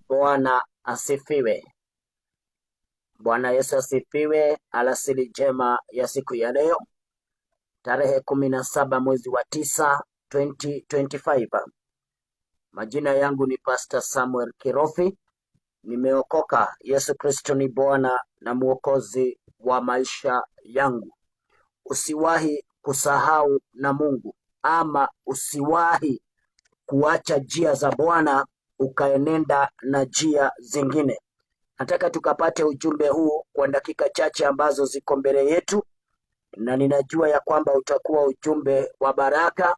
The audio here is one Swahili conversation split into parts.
Bwana asifiwe. Bwana Yesu asifiwe. Alasiri njema ya siku ya leo tarehe 17 mwezi wa 9 2025. Majina yangu ni Pastor Samuel Kirofi. Nimeokoka. Yesu Kristo ni Bwana na Mwokozi wa maisha yangu. Usiwahi kusahau na Mungu, ama usiwahi kuacha njia za Bwana ukaenenda na njia zingine. Nataka tukapate ujumbe huu kwa dakika chache ambazo ziko mbele yetu, na ninajua ya kwamba utakuwa ujumbe wa baraka,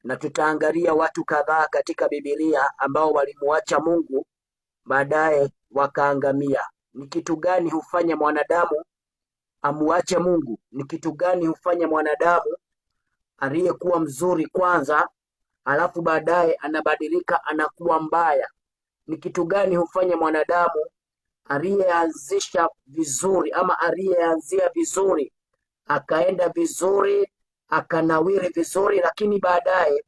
na tutaangalia watu kadhaa katika Biblia ambao walimuacha Mungu baadaye wakaangamia. Ni kitu gani hufanya mwanadamu amuache Mungu? Ni kitu gani hufanya mwanadamu aliyekuwa mzuri kwanza alafu baadaye anabadilika anakuwa mbaya? Ni kitu gani hufanya mwanadamu aliyeanzisha vizuri ama aliyeanzia vizuri akaenda vizuri akanawiri vizuri, lakini baadaye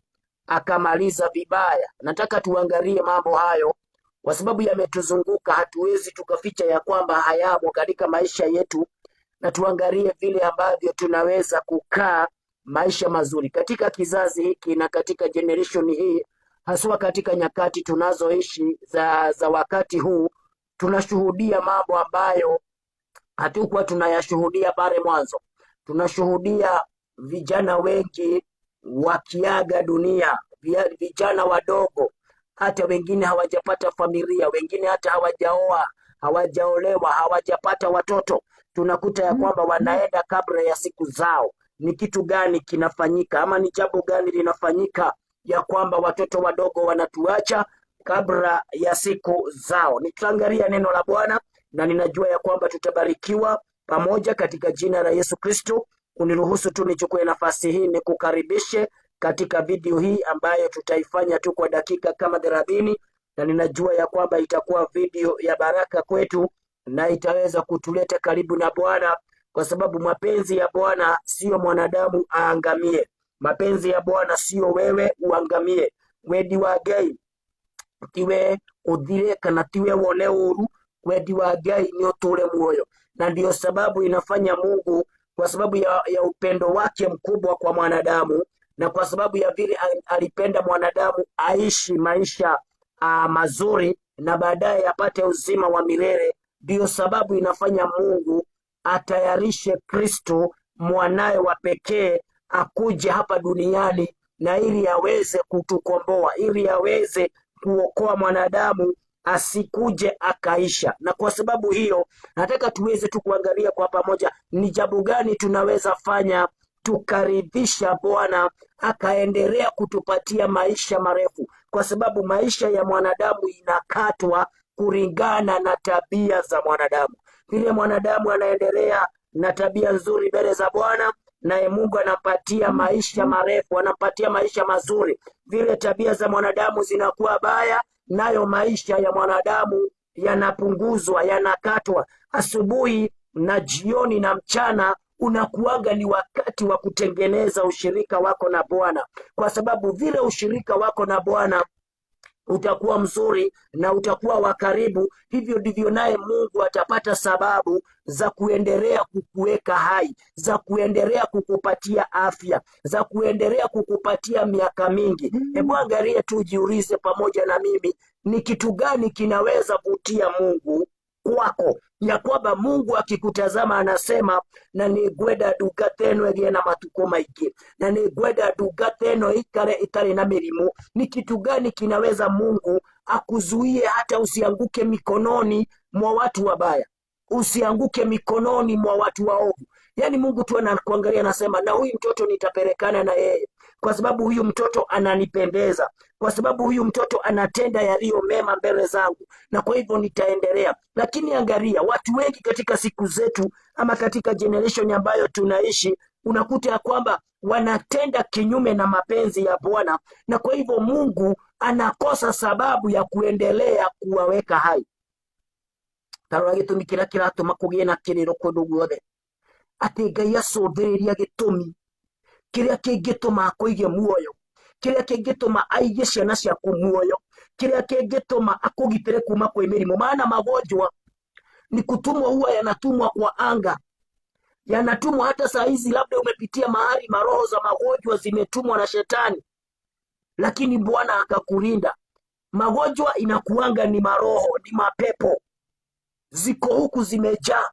akamaliza vibaya? Nataka tuangalie mambo hayo kwa sababu yametuzunguka. Hatuwezi tukaficha ya kwamba hayamo katika maisha yetu, na tuangalie vile ambavyo tunaweza kukaa maisha mazuri katika kizazi hiki na katika generation hii, haswa katika nyakati tunazoishi za wakati huu. Tunashuhudia mambo ambayo hatukuwa tunayashuhudia pale mwanzo. Tunashuhudia vijana wengi wakiaga dunia, vijana wadogo, hata wengine hawajapata familia, wengine hata hawajaoa, hawajaolewa, hawajapata watoto. Tunakuta ya kwamba wanaenda kabla ya siku zao. Ni kitu gani kinafanyika, ama ni jambo gani linafanyika ya kwamba watoto wadogo wanatuacha kabla ya siku zao? Nitaangalia neno la Bwana na ninajua ya kwamba tutabarikiwa pamoja katika jina la Yesu Kristo. Uniruhusu tu nichukue nafasi hii nikukaribishe katika video hii ambayo tutaifanya tu kwa dakika kama 30, na ninajua ya kwamba itakuwa video ya baraka kwetu na itaweza kutuleta karibu na Bwana, kwa sababu mapenzi ya Bwana sio mwanadamu aangamie. Mapenzi ya Bwana sio wewe uangamie. Wedi wa Ngai tiwe uthire kana tiwe wone uru. Wedi wa Ngai ni utule muoyo, na ndio sababu inafanya Mungu, kwa sababu ya upendo wake mkubwa kwa mwanadamu, na kwa sababu ya vile alipenda mwanadamu aishi maisha mazuri na baadaye apate uzima wa milele, ndio sababu inafanya Mungu atayarishe Kristo mwanaye wa pekee akuje hapa duniani, na ili aweze kutukomboa, ili aweze kuokoa mwanadamu asikuje akaisha. Na kwa sababu hiyo nataka tuweze tu kuangalia kwa pamoja ni jambo gani tunaweza fanya tukaridhisha Bwana akaendelea kutupatia maisha marefu, kwa sababu maisha ya mwanadamu inakatwa kulingana na tabia za mwanadamu. Vile mwanadamu anaendelea na tabia nzuri mbele za Bwana, naye Mungu anampatia maisha marefu, anampatia maisha mazuri. Vile tabia za mwanadamu zinakuwa baya, nayo maisha ya mwanadamu yanapunguzwa, yanakatwa. Asubuhi na jioni na mchana unakuaga ni wakati wa kutengeneza ushirika wako na Bwana, kwa sababu vile ushirika wako na Bwana utakuwa mzuri na utakuwa wa karibu, hivyo ndivyo naye Mungu atapata sababu za kuendelea kukuweka hai, za kuendelea kukupatia afya, za kuendelea kukupatia miaka mingi. Hebu angalia tu, jiulize pamoja na mimi, ni kitu gani kinaweza vutia Mungu kwako, ya kwamba Mungu akikutazama anasema na nigwenda ndungata ĩno ĩgĩe na matuko maingĩ, na nigwenda ndungata ĩno ikare itarĩ na mĩrimũ? Ni kitu gani kinaweza Mungu akuzuie hata usianguke mikononi mwa watu wabaya, usianguke mikononi mwa watu waovu? Yani Mungu tu anakuangalia anasema, na huyu mtoto nitapelekana na yeye, kwa sababu huyu mtoto ananipendeza, kwa sababu huyu mtoto anatenda yaliyo mema mbele zangu, na kwa hivyo nitaendelea. Lakini angalia watu wengi katika siku zetu ama katika generation ambayo tunaishi, unakuta ya kwamba wanatenda kinyume na mapenzi ya Bwana, na kwa hivyo Mungu anakosa sababu ya kuendelea kuwaweka hai. Tarora gĩtũmi kĩrĩa kĩratũma kũgĩe na kĩrĩro kũndũ guothe, atĩ Ngai acũthĩrĩria gĩtũmi kĩrĩa kĩngĩtũma akũige muoyo, kĩrĩa kĩngĩtũma aige ciana ciaku muoyo, kiria kingituma akugitire kuma kwa mĩrimũ. Maana magonjwa ni kutumwa, huwa yanatumwa kwa anga, yanatumwa hata saa hizi. Labda umepitia mahali maroho za magonjwa zimetumwa na shetani, lakini Bwana akakulinda. Magonjwa inakuanga ni maroho, ni mapepo, ziko huku zimejaa,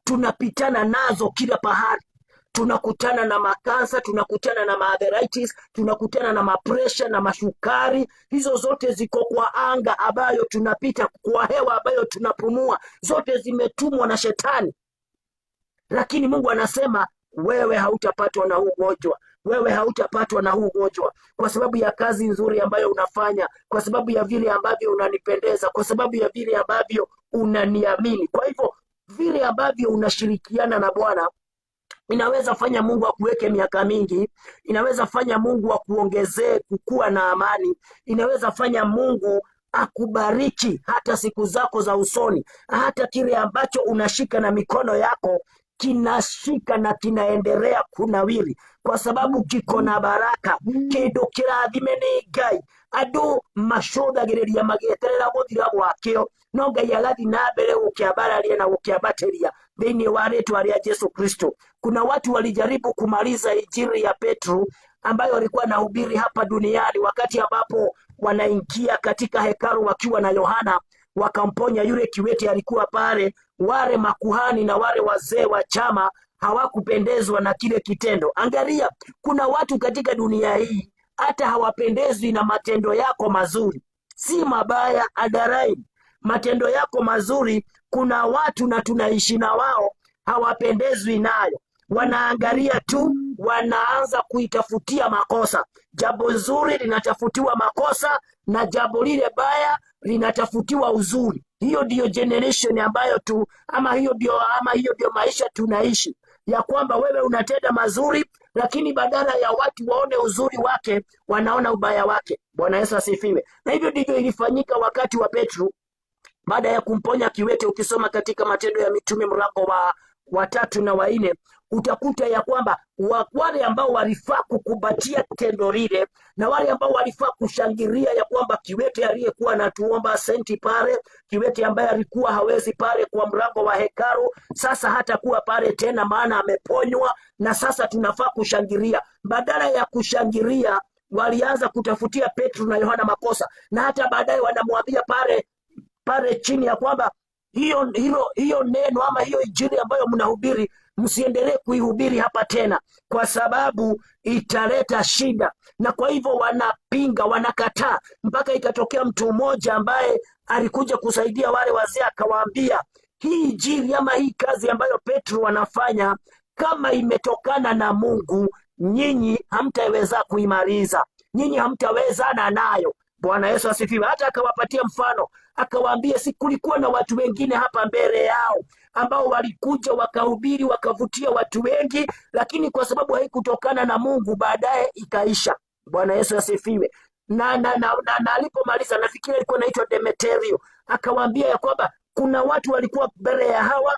tunapitana nazo kila pahali. Tunakutana na makansa, tunakutana na arthritis, tunakutana na mapresha na mashukari. Hizo zote ziko kwa anga ambayo tunapita, kwa hewa ambayo tunapumua, zote zimetumwa na shetani. Lakini Mungu anasema wewe hautapatwa na huu ugonjwa, wewe hautapatwa na huu ugonjwa, kwa sababu ya kazi nzuri ambayo unafanya, kwa sababu ya vile ambavyo unanipendeza, kwa sababu ya vile ambavyo unaniamini. Kwa hivyo vile ambavyo unashirikiana na Bwana inaweza fanya Mungu akuweke miaka mingi, inaweza fanya Mungu akuongezee kukua na amani, inaweza fanya Mungu akubariki hata siku zako za usoni. Hata kile ambacho unashika na mikono yako kinashika na kinaendelea kunawiri, kwa sababu kiko na baraka. Kindu kirathime ni Ngai, andu macũthagĩrĩria magĩeterera gũthira gwakĩo, no Ngai agathi na mbere gũkĩambararia na gũkĩambataria thĩinĩ wa rĩtwa rĩa Yesu Kristo. Kuna watu walijaribu kumaliza injili ya Petro ambayo alikuwa anahubiri hapa duniani, wakati ambapo wanaingia katika hekalu wakiwa na Yohana, wakamponya yule kiwete alikuwa pale. Wale makuhani na wale wazee wa chama hawakupendezwa na kile kitendo. Angalia, kuna watu katika dunia hii hata hawapendezwi na matendo yako mazuri, si mabaya adarai, matendo yako mazuri. Kuna watu na tunaishi na wao hawapendezwi nayo, wanaangalia tu, wanaanza kuitafutia makosa. Jambo zuri linatafutiwa makosa na jambo lile baya linatafutiwa uzuri. Hiyo ndio generation ambayo hiyo ndio maisha tunaishi, ya kwamba wewe unatenda mazuri, lakini badala ya watu waone uzuri wake wanaona ubaya wake. Bwana Yesu asifiwe. Na hivyo ndivyo ilifanyika wakati wa Petro baada ya kumponya kiwete. Ukisoma katika Matendo ya Mitume mlango wa 3 na 4, utakuta ya kwamba wale ambao walifaa kukumbatia tendo lile na wale ambao walifaa kushangilia ya kwamba kiwete aliyekuwa anatuomba senti pale, kiwete ambaye alikuwa hawezi pale kwa mlango wa hekalu, sasa hata kuwa pale tena, maana ameponywa, na sasa tunafaa kushangilia. Badala ya kushangilia, walianza kutafutia Petro na Yohana makosa, na hata baadaye wanamwambia pale chini ya kwamba hiyo neno ama hiyo injili ambayo mnahubiri msiendelee kuihubiri hapa tena, kwa sababu italeta shida. Na kwa hivyo wanapinga, wanakataa, mpaka ikatokea mtu mmoja ambaye alikuja kusaidia wale wazee, akawaambia hii injili ama hii kazi ambayo Petro wanafanya, kama imetokana na Mungu, nyinyi hamtaweza kuimaliza, nyinyi hamtawezana nayo. Bwana Yesu asifiwe. Hata akawapatia mfano, akawaambia si kulikuwa na watu wengine hapa mbele yao ambao walikuja wakahubiri, wakavutia watu wengi, lakini kwa sababu haikutokana na Mungu, baadaye ikaisha. Bwana Yesu asifiwe. Na alipomaliza, nafikiri alikuwa anaitwa Demeterio, akawaambia ya kwamba kuna watu walikuwa mbele ya hawa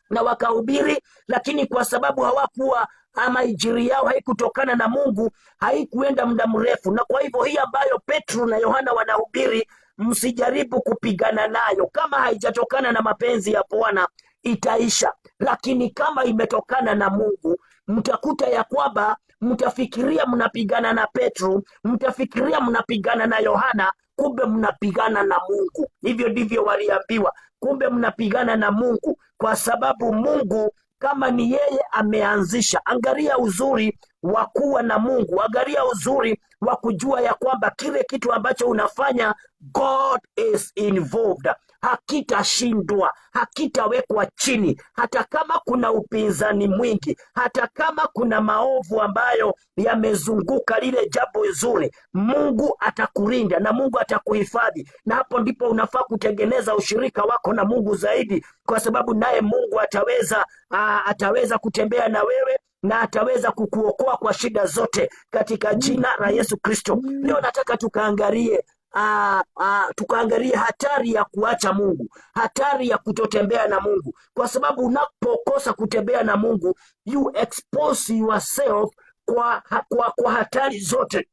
na wakahubiri, lakini kwa sababu hawakuwa ama injili yao haikutokana na Mungu, haikuenda muda mrefu. Na kwa hivyo hii ambayo Petro na Yohana wanahubiri, msijaribu kupigana nayo. Kama haijatokana na mapenzi ya Bwana itaisha, lakini kama imetokana na Mungu, mtakuta ya kwamba mtafikiria mnapigana na Petro, mtafikiria mnapigana na Yohana, kumbe mnapigana na Mungu. Hivyo ndivyo waliambiwa, kumbe mnapigana na Mungu, kwa sababu Mungu kama ni yeye ameanzisha. Angalia uzuri wa kuwa na Mungu, angalia uzuri wa kujua ya kwamba kile kitu ambacho unafanya, God is involved. Hakitashindwa, hakitawekwa chini, hata kama kuna upinzani mwingi, hata kama kuna maovu ambayo yamezunguka lile jambo zuri, Mungu atakulinda na Mungu atakuhifadhi. Na hapo ndipo unafaa kutengeneza ushirika wako na Mungu zaidi, kwa sababu naye Mungu ataweza kutembea na wewe na ataweza kukuokoa kwa shida zote katika jina la Yesu Kristo. Leo nataka tukaangalie hatari ya kuacha Mungu, hatari ya kutotembea na Mungu, kwa sababu unapokosa kutembea na Mungu, you expose yourself kwa hatari zote.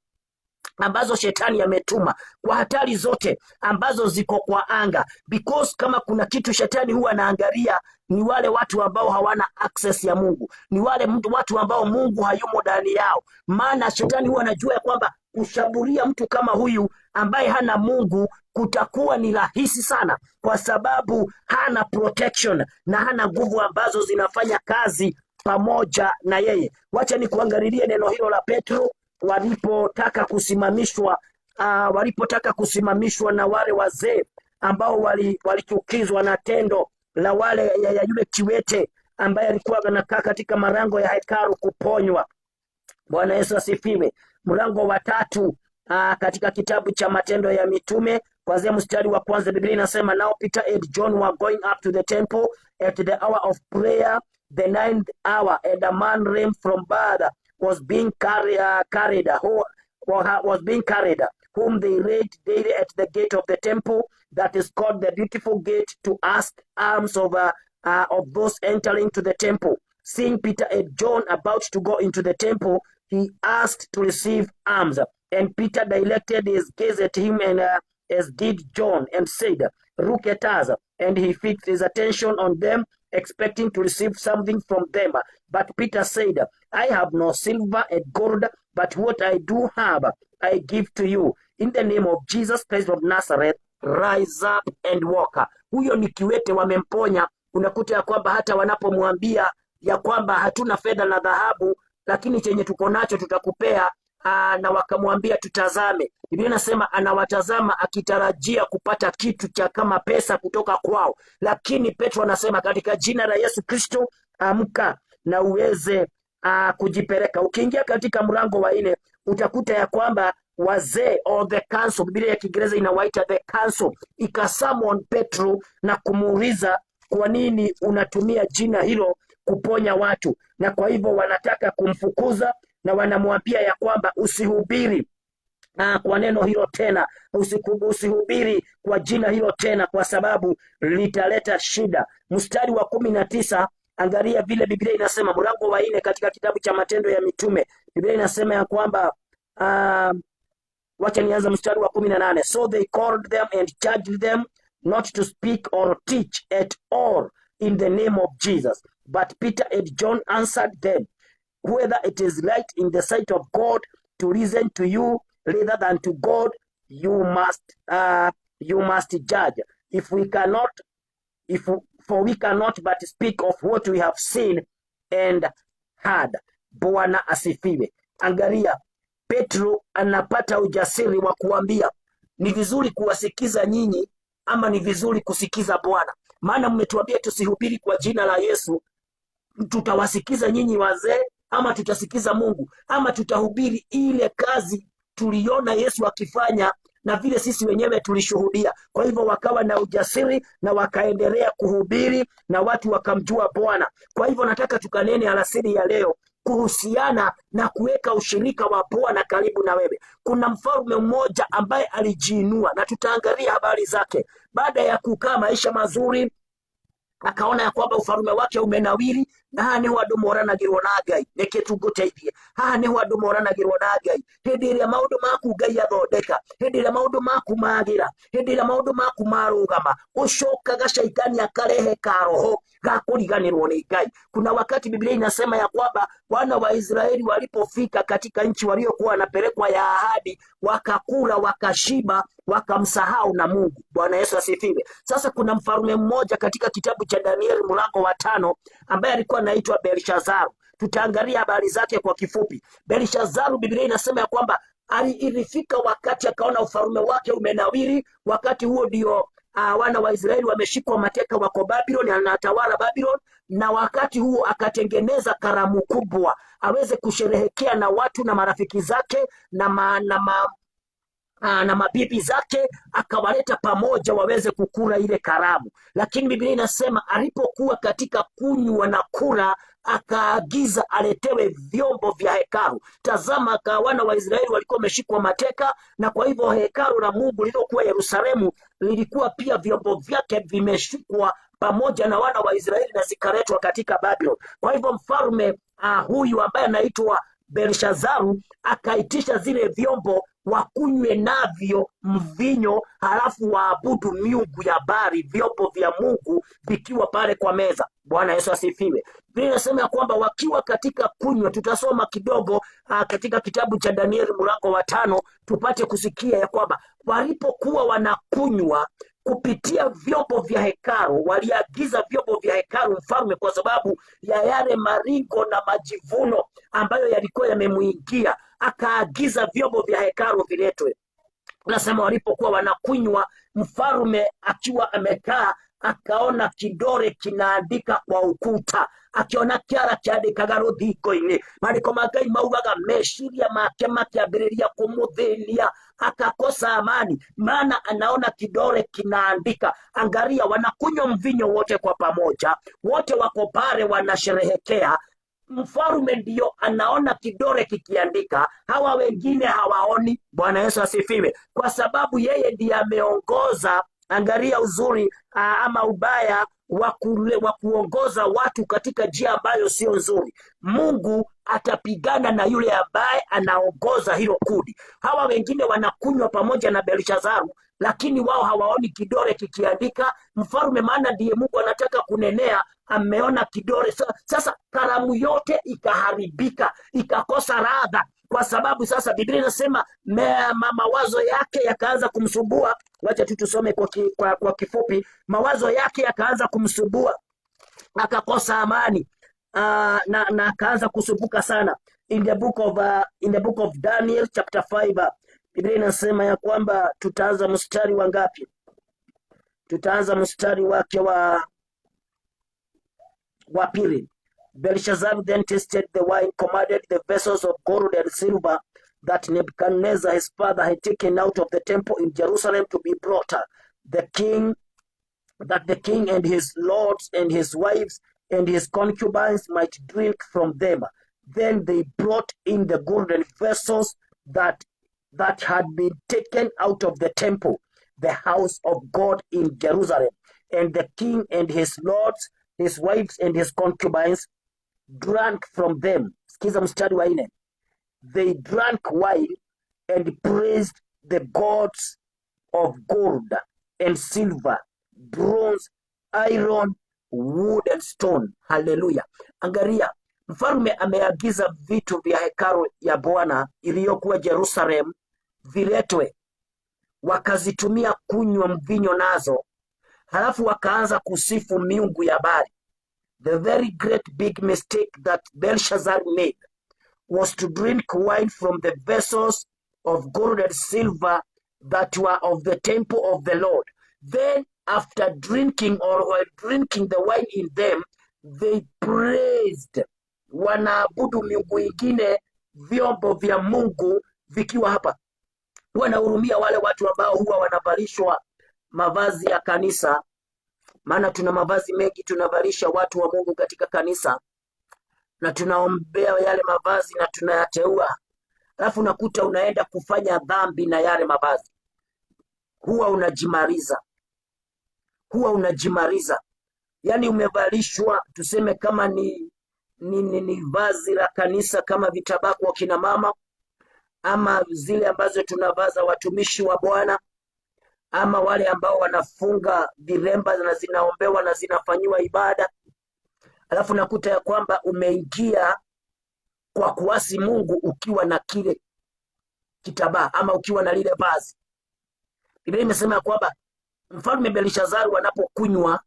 ambazo shetani ametuma, kwa hatari zote ambazo ziko kwa anga, because kama kuna kitu shetani huwa anaangalia ni wale watu ambao hawana access ya Mungu, ni wale watu ambao Mungu hayumo ndani yao. Maana shetani huwa anajua ya kwamba kushambulia mtu kama huyu ambaye hana Mungu kutakuwa ni rahisi sana, kwa sababu hana protection na hana nguvu ambazo zinafanya kazi pamoja na yeye. Wacha ni kuangalilie neno hilo la Petro walipotaka kusimamishwa na wale wazee ambao walichukizwa na tendo la wale ya yule kiwete ambaye alikuwa anakaa katika malango ya hekalu kuponywa. Bwana Yesu asifiwe. Mlango wa 3 katika kitabu cha Matendo ya Mitume kuanzia mstari wa kwanza, Biblia inasema, now Peter and John were going up to the temple at the hour of prayer, the 9th hour, and a man lame from birth was being carried, whom they laid daily at the gate of the temple, that is called the Beautiful Gate, to ask alms of those entering to the temple. Seeing Peter and John about to go into the temple, he asked to receive alms. And Peter directed his gaze at him, and as did John, and said, look at us. And he fixed his attention on them, expecting to receive something from them. But Peter said, I have no silver and gold, but what I do have, I give to you. In the name of Jesus Christ of Nazareth, rise up and walk. Huyo ni kiwete, wamemponya. Unakuta ya kwamba hata wanapomwambia ya kwamba hatuna fedha na dhahabu, lakini chenye tuko nacho tutakupea, na wakamwambia tutazame. Biblia inasema anawatazama akitarajia kupata kitu cha kama pesa kutoka kwao. Lakini Petro anasema katika jina la Yesu Kristo, amka na uweze kujipeleka. Ukiingia katika mlango wa 4 utakuta ya kwamba wazee or the council, Biblia ya Kiingereza inawaita the council, ikasamon Petro na kumuuliza kwa nini unatumia jina hilo kuponya watu, na kwa hivyo wanataka kumfukuza na wanamwambia ya kwamba usihubiri kwa neno hilo tena, usihubiri kwa jina hilo tena, kwa sababu litaleta shida. Mstari wa 19, angalia vile Biblia inasema, mlango wa 4 katika kitabu cha Matendo ya Mitume. Biblia inasema ya kwamba wacha nianza mstari wa 18. So they called them and charged them not to speak or teach at all in the name of Jesus. But Peter and John answered them, whether it is right in the sight of God to listen to you rather than to God, you must judge. For we cannot but speak of what we have seen and heard. Bwana asifiwe. Angalia, Petro anapata ujasiri wa kuambia, ni vizuri kuwasikiza nyinyi ama ni vizuri kusikiza Bwana? Maana mmetuambia tusihubiri kwa jina la Yesu. Tutawasikiza nyinyi wazee ama tutasikiza Mungu? Ama tutahubiri ile kazi tuliona Yesu akifanya na vile sisi wenyewe tulishuhudia? Kwa hivyo wakawa na ujasiri na wakaendelea kuhubiri na watu wakamjua Bwana. Kwa hivyo nataka tukanene alasiri ya leo kuhusiana na kuweka ushirika wa Bwana karibu na wewe. Kuna mfalme mmoja ambaye alijiinua na tutaangalia habari zake. Baada ya kukaa maisha mazuri, akaona ya kwamba ufalme wake umenawiri, na haha niho andu moranagirwo na Ngai. Reke tuguteithie. Haha niho andu moranagirwo na Ngai. Hindi iria maundu maku Ngai athondeka, hindi iria maundu maku magira, hindi iria maundu maku marugama, ucokaga shaitani akarehe karoho ga kuriganirwo ni Ngai. Kuna wakati Biblia inasema ya kwamba wana wa Israeli walipofika katika nchi waliokuwa wanapelekwa ya ahadi, wakakula wakashiba, wakamsahau na Mungu. Bwana Yesu asifiwe. Sasa kuna mfalme mmoja katika kitabu cha Danieli mlango wa 5 ambaye alikuwa anaitwa Belshazaru. Tutaangalia habari zake kwa kifupi. Belshazaru, Biblia inasema ya kwamba ilifika wakati akaona ufalme wake umenawiri. Wakati huo ndio wana wa Israeli wameshikwa mateka, wako Babylon, anatawala Babylon, na wakati huo akatengeneza karamu kubwa aweze kusherehekea na watu na marafiki zake na mabibi zake, akawaleta pamoja waweze kukula ile karamu. Lakini Biblia inasema alipokuwa katika kunywa na kula, akaagiza aletewe vyombo vya hekalu. Tazama, wana wa Israeli walikuwa wameshikwa mateka, na kwa hivyo hekalu la Mungu lililokuwa Yerusalemu lilikuwa pia vyombo vyake vimeshikwa pamoja na wana wa Israeli na zikaletwa katika Babylon. Kwa hivyo mfalme huyu ambaye anaitwa Belshazaru akaitisha zile vyombo wakunywe navyo mvinyo, halafu waabudu miungu ya bari, vyombo vya Mungu vikiwa pale kwa meza. Bwana Yesu asifiwe. Biblia inasema kwamba wakiwa katika kunywa, tutasoma kidogo katika kitabu cha Danieli mlango wa 5 tupate kusikia ya kwamba walipokuwa wanakunywa kupitia vyombo vya hekalu, waliagiza vyombo vya hekalu mfalme, kwa sababu ya yale maringo na majivuno ambayo yalikuwa yamemuingia, akaagiza vyombo vya hekalu viletwe. Nasema walipokuwa wanakunywa, mfalme akiwa amekaa akaona kidore kinaandika kwa ukuta, akiona kiara kiandikaga rũthingo-inĩ, mariko ma Ngai maugaga meciria make makiambĩrĩria kũmũthĩnia, akakosa amani, maana anaona kidore kinaandika. Angalia, wanakunywa mvinyo wote kwa pamoja, wote wako pale wanasherehekea. Mfalme ndio anaona kidore kikiandika, hawa wengine hawaoni. Bwana Yesu asifiwe. Kwa sababu yeye ndiye ameongoza. Angalia uzuri ama ubaya wa kuongoza watu katika njia ambayo sio nzuri. Mungu atapigana na yule ambaye anaongoza hilo kundi. Hawa wengine wanakunywa pamoja na Belshazaru, lakini wao hawaoni kidore kikiandika. Mfalme, maana ndiye Mungu anataka kunenea, ameona kidore. Sasa karamu yote ikaharibika, ikakosa ladha, kwa sababu sasa Biblia inasema mawazo yake yakaanza kumsumbua. Wacha tu tusome kwa kifupi. Mawazo yake yakaanza kumsumbua, akakosa amani, na akaanza kusumbuka sana. In the book of Daniel chapter 5, Biblia inasema ya kwamba tutaanza mstari wa ngapi? Tutaanza mstari wake wa pili. Belshazzar then tasted the wine, commanded the vessels of gold and silver that Nebuchadnezzar his father had taken out of the temple in Jerusalem to be brought the king and his lords and his wives and his concubines might drink from them. Then they brought in the golden vessels that had been taken out of the temple, the house of God in Jerusalem. And the king and his lords, his wives and his concubines drank from them. Sikiza mstari wa 4. They drank wine and praised the gods of gold and silver, bronze, iron, wood and stone. Hallelujah. Angalia, mfalme ameagiza vitu vya hekalu ya Bwana iliyokuwa Jerusalem viletwe, wakazitumia kunywa mvinyo nazo, halafu wakaanza kusifu miungu ya Bali. The very great big mistake that Belshazzar made was to drink wine from the vessels of gold and silver that were of the temple of the Lord. Then after drinking, or while drinking the wine in them, they praised, wanaabudu miungu ingine, vyombo vya Mungu vikiwa hapa. Wanahurumia wale watu ambao huwa wanavalishwa mavazi ya kanisa, maana tuna mavazi mengi tunavalisha watu wa Mungu katika kanisa, na tunaombea yale mavazi na tunayateua, alafu unakuta unaenda kufanya dhambi na yale mavazi. Huwa unajimariza. Yani umevalishwa, tuseme kama ni vazi la kanisa, kama vitabaku wa kina mama, ama zile ambazo tunavaza watumishi wa Bwana, ama wale ambao wanafunga viremba na zinaombewa na zinafanyiwa ibada. Alafu nakuta ya kwamba umeingia kwa kuasi Mungu ukiwa na kile kitambaa ama ukiwa na lile vazi. Biblia imesema ya kwamba mfalme Belshazzar wanapokunywa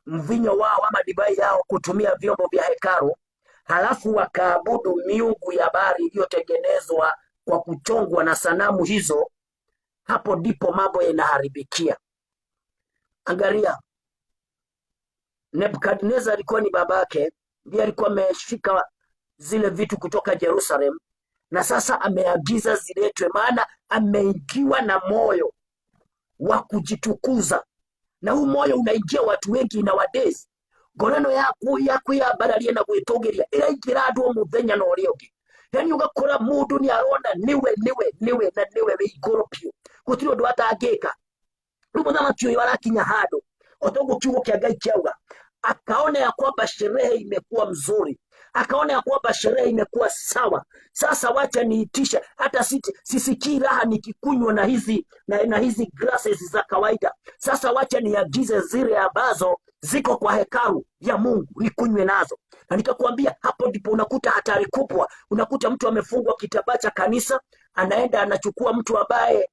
mvinyo wao ama divai yao kutumia vyombo vya hekalu, halafu wakaabudu miungu ya Bali iliyotengenezwa kwa kuchongwa na sanamu hizo, hapo ndipo mambo yanaharibikia. Angalia, Nebukadnezar alikuwa ni babake, ndiye alikuwa ameshika zile vitu kutoka Jerusalem, na sasa ameagiza ziletwe, maana ameingiwa na moyo wa kujitukuza. Na huu moyo unaingia watu wengi nowadays. Ngorano yaku ya baralie na gwitogeria iraingira andu omuthenya na uria ungi. Yani ugakora mundu ni arona niwe na niwe we iguru pio, gutiri undu atangika. Rumu thamaki uyu arakinya handu otogo kiugo kia Ngai kiauga akaona ya kwamba sherehe imekuwa mzuri, akaona ya kwamba sherehe imekuwa sawa. Sasa wacha niitisha, hata sisikii raha nikikunywa na hizi glasses za kawaida. Sasa wacha niagize zile ambazo ziko kwa hekalu ya Mungu nikunywe nazo. Na nikakwambia hapo ndipo unakuta hatari kubwa. Unakuta mtu amefungwa kitambaa cha kanisa, anaenda anachukua mtu ambaye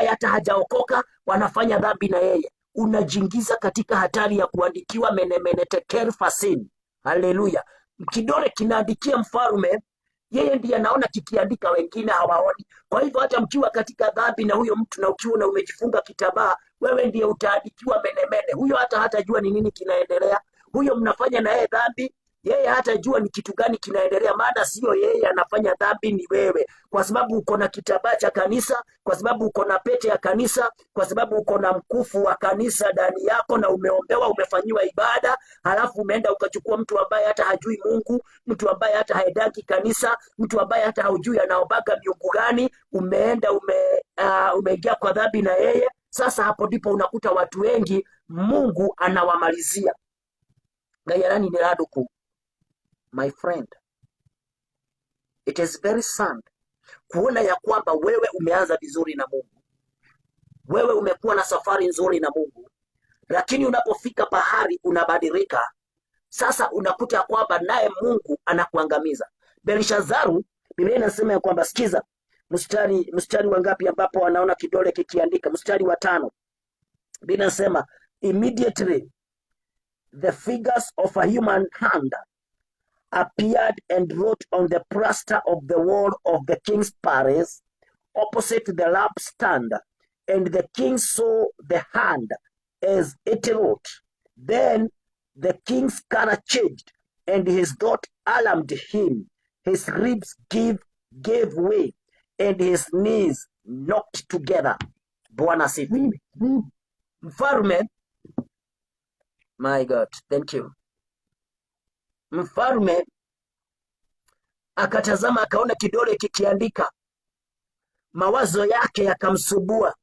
hata hajaokoka, wanafanya dhambi na yeye. Unajiingiza katika hatari ya kuandikiwa menemene tekel fasin. Haleluya. Kidole kinaandikia mfalme, yeye ndiye anaona, kikiandika wengine hawaoni. Kwa hivyo hata mkiwa katika dhambi na huyo mtu, na ukiwa na umejifunga kitambaa, wewe ndiye utaandikiwa menemene. Huyo hata hatajua ni nini kinaendelea. Huyo mnafanya na yeye dhambi, yeye hatajua ni kitu gani kinaendelea, maana sio yeye anafanya dhambi, ni wewe. Kwa sababu uko na kitambaa cha kanisa, kwa sababu uko na pete ya kanisa, kwa sababu uko na mkufu wa kanisa ndani yako, na umeombewa, umefanyiwa ibada, halafu umeenda ukachukua mtu ambaye hata hajui Mungu, mtu ambaye hata haendaki kanisa, mtu ambaye hata haujui anaombaga miungu gani, umeenda umeingia kwa dhambi na yeye. Sasa hapo ndipo unakuta watu wengi Mungu anawamalizia. Gayarani ni raduku. My friend, it is very sad kuona ya kwamba wewe umeanza vizuri na Mungu, wewe umekuwa na safari nzuri na Mungu, lakini unapofika pahali unabadilika. Sasa unakuta ya kwamba naye Mungu anakuangamiza. Belishazaru, Biblia inasema ya kwamba, sikiza mstari wa ngapi ambapo anaona kidole kikiandika? Mstari wa 5. Biblia inasema immediately the figures of a human hand appeared and wrote on the plaster of the wall of the king's palace opposite the lampstand, and the king saw the hand as it wrote. Then the king's color changed, and his thought alarmed him. His ribs gave way, and his knees knocked together. Bwana asifiwe. Mfalme, my God, thank you. Mfalme akatazama, akaona kidole kikiandika, mawazo yake yakamsubua.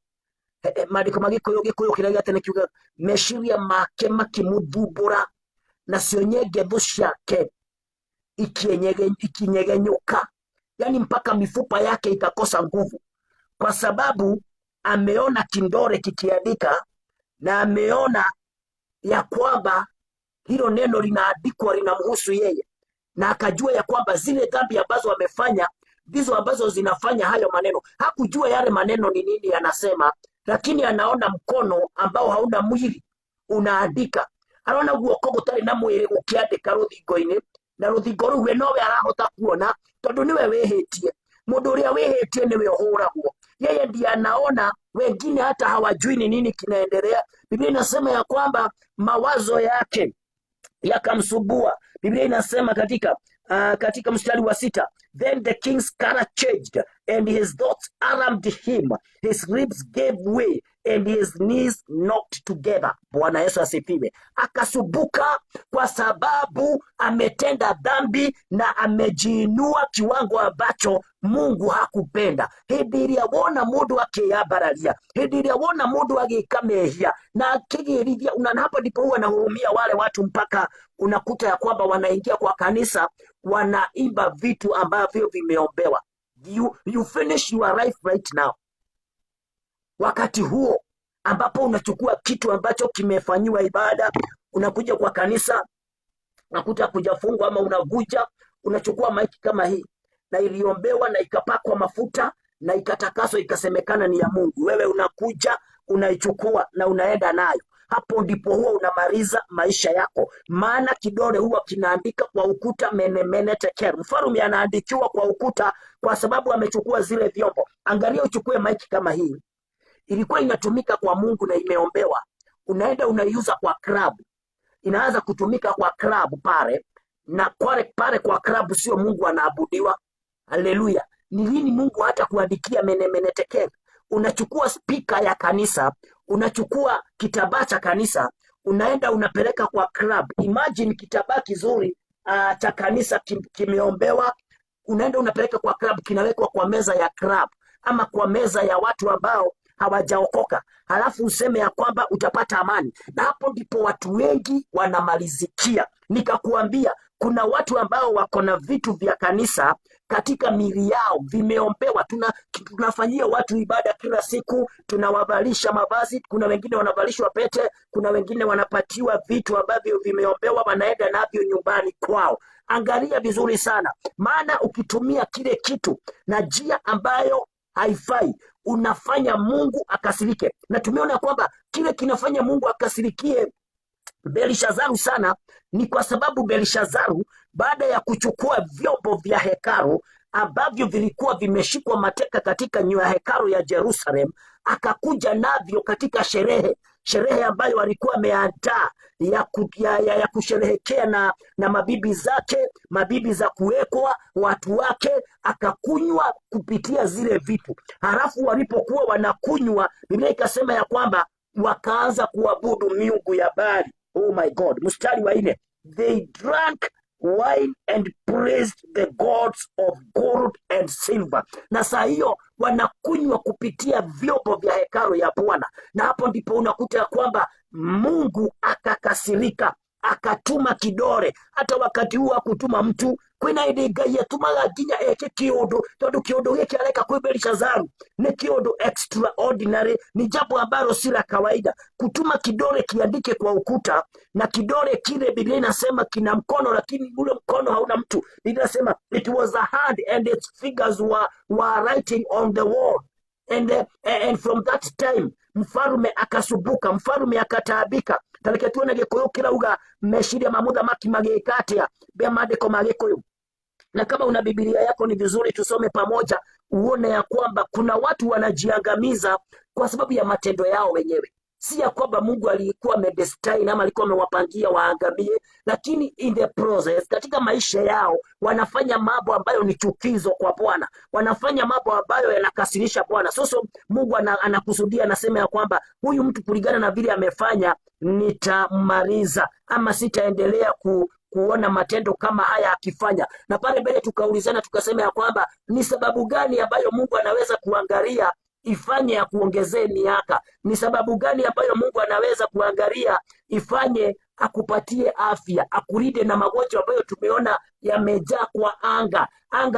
Maandiko magiko yogikuyo kiraga tene kiuga meshiria make makimudhubura na sionyege dhushake ikinyegenyuka, yani mpaka mifupa yake ikakosa nguvu, kwa sababu ameona kidole kikiandika na ameona ya kwamba hilo neno linaandikwa linamhusu yeye, na akajua ya kwamba zile dhambi ambazo amefanya ndizo ambazo zinafanya hayo maneno. Hakujua yale maneno ni nini yanasema, lakini anaona mkono ambao hauna mwili unaandika. Anaona guoko gutari na mwili ukiandika ruthingo-ini, na ruthingo ruwe nowe arahota kuona, tondu niwe wihitie. Mundu uria wihitie niwe uhuragwo. Yeye ndiye anaona, wengine hata hawajui ni nini kinaendelea. Biblia inasema ya kwamba mawazo yake yakamsubua. Biblia inasema katika mstari wa 6, then the king's color changed and his thoughts alarmed him, his ribs gave way and his knees knocked together. Bwana Yesu asifiwe. Akasubuka kwa sababu ametenda dhambi na amejiinua kiwango ambacho Mungu hakupenda. Hindi iria wona mundu akiyambararia, hindi iria wona mundu agika mehia na akigirithia, na hapo ndipo huwa nahurumia wale watu, mpaka unakuta ya kwamba wanaingia kwa kanisa wanaimba vitu ambavyo vimeombewa. You finish your life right now. Wakati huo ambapo unachukua kitu ambacho kimefanyiwa ibada, unakuja kwa kanisa, unakuta kujafungwa ama unaguja, unachukua maiki kama hii na iliombewa na ikapakwa mafuta na ikatakaswa ikasemekana ni ya Mungu. Wewe unakuja unaichukua na unaenda nayo. Hapo ndipo huwa unamaliza maisha yako, maana kidole huwa kinaandika kwa ukuta menemene tekel. Mfalme anaandikiwa kwa ukuta kwa sababu amechukua zile vyombo. Angalia, uchukue maiki kama hii, ilikuwa inatumika kwa Mungu na imeombewa, unaenda unaiuza kwa club, inaanza kutumika kwa club pale, na pale kwa club sio Mungu anaabudiwa. Haleluya. Ni lini Mungu hata kuandikia menemene tekel? Unachukua spika ya kanisa, unachukua kitambaa cha kanisa, unaenda unapeleka kwa club. Imagine kitambaa kizuri cha kanisa kimeombewa, unaenda unapeleka kwa club, kinawekwa kwa meza ya club ama kwa meza ya watu ambao hawajaokoka, halafu useme ya kwamba utapata amani. Na hapo ndipo watu wengi wanamalizikia. Nikakuambia kuna watu ambao wako na vitu vya kanisa katika mili yao, vimeombewa. Tunafanyia watu ibada kila siku, tunawavalisha mavazi, kuna wengine wanavalishwa pete, kuna wengine wanapatiwa vitu ambavyo vimeombewa, wanaenda navyo nyumbani kwao. Angalia vizuri sana, maana ukitumia kile kitu na njia ambayo haifai, unafanya Mungu akasirike. Na tumeona kwamba kile kinafanya Mungu akasirikie Belishazaru sana ni kwa sababu Belishazaru, baada ya kuchukua vyombo vya hekalu ambavyo vilikuwa vimeshikwa mateka katika hekalu ya Jerusalem, akakuja navyo katika sherehe ambayo alikuwa ameandaa ya kusherehekea na mabibi zake, mabibi za kuwekwa watu wake, akakunywa kupitia zile vitu. Halafu walipokuwa wanakunywa, Biblia ikasema ya kwamba wakaanza kuabudu miungu ya Baali. Oh my God. Mstari wa 4, they drank wine and praised the gods of gold and silver. Na saa hiyo wanakunywa kupitia vyombo vya hekalu ya Bwana. Na hapo ndipo unakuta kwamba Mungu akakasirika, akatuma kidore. Hata wakati huu akutuma mtu, kwina indi Ngai atumaga nginya eke kiundu, tondu kiundu giki areka kwi Belishazaru ni kiundu extraordinary, ni jambo ambalo si la kawaida. Kutuma kidore kiandike kwa ukuta, na kidore kile Biblia inasema kina mkono, lakini ule mkono hauna mtu. Biblia inasema it was a hand and its fingers were writing on the wall. And from that time mfarume akasubuka, mfarume akataabika. Tareke tuone Gikuyu kirauga meshiria mamuthamaki magikatia bia maandiko ma Gikuyu. Na kama una Biblia yako ni vizuri tusome pamoja, uone ya kwamba kuna watu wanajiangamiza kwa sababu ya matendo yao wenyewe. Si ya kwamba Mungu alikuwa amedestine ama alikuwa amewapangia waangamie, lakini in the process, katika maisha yao wanafanya mambo ambayo ni chukizo kwa Bwana, wanafanya mambo ambayo yanakasirisha Bwana. Sasa Mungu anakusudia, anasema ya kwamba huyu mtu kulingana na vile amefanya nitamaliza, ama sitaendelea kuona matendo kama haya akifanya. Na pale mbele tukaulizana tukasema ya kwamba ni sababu gani ambayo Mungu anaweza kuangalia ifanye akuongezee miaka? Ni sababu gani ambayo Mungu anaweza kuangalia ifanye akupatie afya, akulinde na magonjwa ambayo tumeona yamejaa kwa anga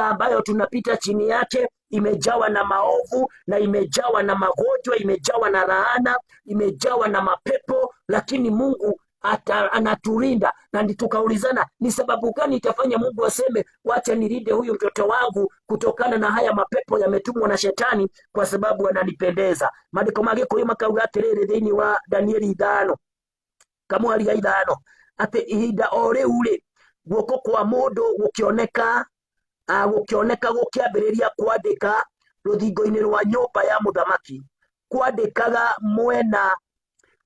ambayo tunapita chini yake, imejawa na maovu na imejawa na magonjwa, imejawa na laana, imejawa na mapepo, lakini Mungu anatulinda. Na tukaulizana ni sababu gani itafanya Mungu aseme wacha nilinde huyu mtoto wangu kutokana na haya mapepo yametumwa na shetani, kwa sababu ananipendeza. Maandiko ma Gikuyu makauga atiriri thiini wa Danieli 5 kamwaria 5 ati ihinda o riu ri guoko kwa mundu gukioneka gukiambiriria kwandika ruthingo-ini rwa nyumba ya muthamaki,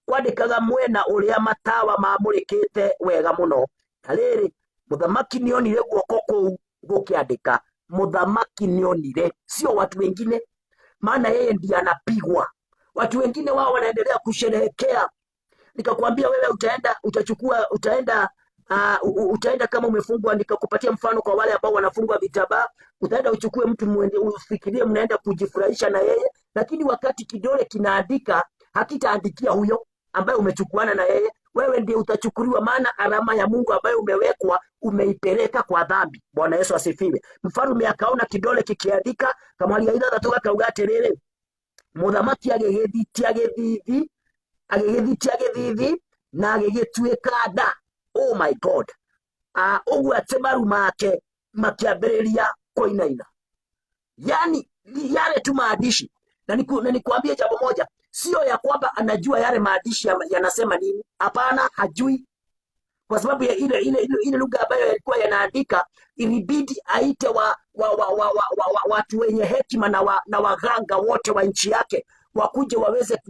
kwandikaga mwena uria matawa mamurikite wega muno. Tariri muthamaki nionire guoko kuu gukiandika, muthamaki nionire, sio watu wengine, maana yeye ndiye anapigwa. Watu wengine wao wanaendelea kusherehekea. Nikakwambia wewe utaenda kama umefungwa, nikakupatia mfano kwa wale ambao wanafungwa vitaba, utaenda uchukue mtu muende ufikirie mnaenda kujifurahisha na yeye, lakini wakati kidole kinaandika hakitaandikia huyo ambaye umechukuana na yeye, wewe ndiye utachukuliwa, maana alama ya Mungu ambayo umewekwa umeipeleka kwa dhambi. Bwana Yesu asifiwe. Mfalme akaona kidole kikiandika, kama aliaida kutoka kauga atiriri, muthamaki agigithitia githithi na agigituika nda. Oh my God. Ugu atemaru make makiambiriria kuinaina. Yani yale tu maandishi. Na nikuambie jambo moja, sio ya kwamba anajua yale maandishi yanasema nini. Hapana, hajui. Kwa sababu ya ile lugha ambayo yalikuwa yanaandika, ilibidi aite watu wenye hekima na waganga wote wa nchi yake wakuje waweze